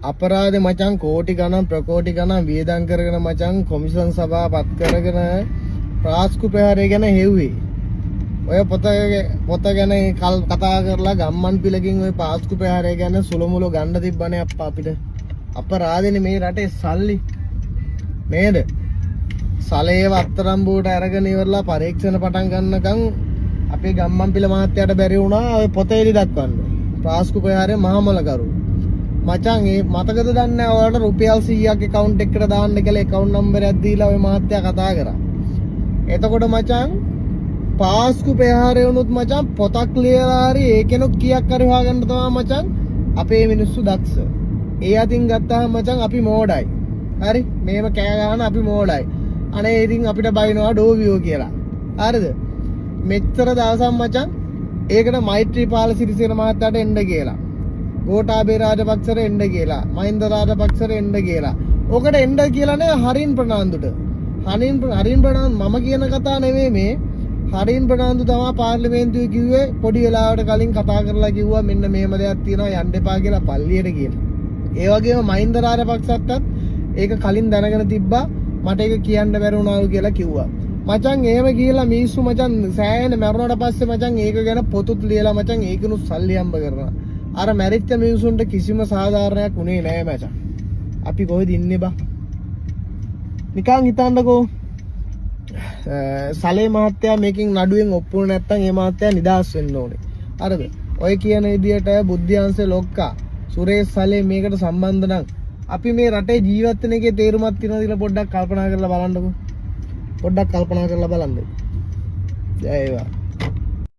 අපරාධ මචං කෝටි ගණන් ප්‍රකෝටි ගණන් වියදම් කරගෙන මචං කොමිෂන් සභාව පත් කරගෙන ප්‍රාස්කු ප්‍රහාරය ගැන හෙව්වේ. ඔය පොත ගැන කතා කරලා ගම්මන් පිලකින් ඔය පාස්කු ප්‍රහාරය ගැන සුළුමුළු ගන්න තිබ්බනේ අප්පා අපිට. අපරාධනේ මේ රටේ සල්ලි නේද? සලේව අත්තරම්බුවට අරගෙන ඉවරලා පරීක්ෂණ පටන් ගන්නකම් අපේ ගම්මන් පිල මහත්තයාට බැරි වුණා ඔය පොත එලි දක්වන්න. පාස්කු ප්‍රහාරය මහමලකරු. මචං ඒ මතකද දන්නේ නැහැ ඔයාලට රුපියල් 100ක් account එකකට දාන්න කියලා account number එකක් දීලා ඔය මහත්තයා කතා කරා. එතකොට මචං පාස්කු ප්‍රහාරය වුණොත් මචං පොතක් ලියලා හරි ඒකෙනොත් කීයක් හරි හොයාගන්න තමයි මචං අපේ මිනිස්සු දක්ෂ. ඒ අතින් ගත්තාම මචං අපි මෝඩයි. හරි මේව කෑ ගහන අපි මෝඩයි. අනේ ඉතින් අපිට බයිනවා ඩෝවියෝ කියලා. හරිද? මෙච්චර දවසක් මචං ඒකට මෛත්‍රීපාල සිරිසේන මහත්තයාට එන්න කියලා. ගෝඨාභය රාජපක්ෂට එන්න කියලා. මහින්ද රාජපක්ෂට එන්න කියලා. ඔකට එන්න කියලා නෑ හරින් ප්‍රනාන්දුට. හරින් ප්‍රනාන්දු මම කියන කතා නෙවෙයි මේ. හරින් ප්‍රනාන්දු තමයි පාර්ලිමේන්තුවේ කිව්වේ පොඩි වෙලාවකට කලින් කතා කරලා කිව්වා මෙන්න මේම දෙයක් තියෙනවා යන්න එපා කියලා පල්ලියට කියලා. ඒ වගේම මහින්ද රාජපක්ෂටත් ඒක කලින් දැනගෙන තිබ්බා මට ඒක කියන්න බැරි වුණාලු කියලා කිව්වා. මචං එහෙම කියලා මිනිස්සු මචං සෑහෙන මරුණාට පස්සේ මචං ඒක ගැන පොතුත් ලියලා මචං ඒකනුත් සල්ලි හම්බ කරනවා. අර මැරිච්ච මිනිසුන්ට කිසිම සාධාරණයක් උනේ නෑ මචං. අපි කොහෙද ඉන්නේ බා? නිකන් හිතන්නකෝ සලේ මහත්තයා මේකෙන් නඩුවෙන් ඔප්පුනේ නැත්තම් ඒ මහත්තයා නිදහස් වෙන්න ඕනේ. හරිද? ඔය කියන විදියට බුද්ධ්‍යංශේ ලොක්කා සුරේෂ් සලේ මේකට සම්බන්ධ නම් අපි මේ රටේ ජීවත් වෙන එකේ තේරුමක් තියෙනවද කියලා පොඩ්ඩක් කල්පනා කරලා බලන්නකෝ. පොඩ්ඩක් කල්පනා කරලා බලන්න. ජය වේවා.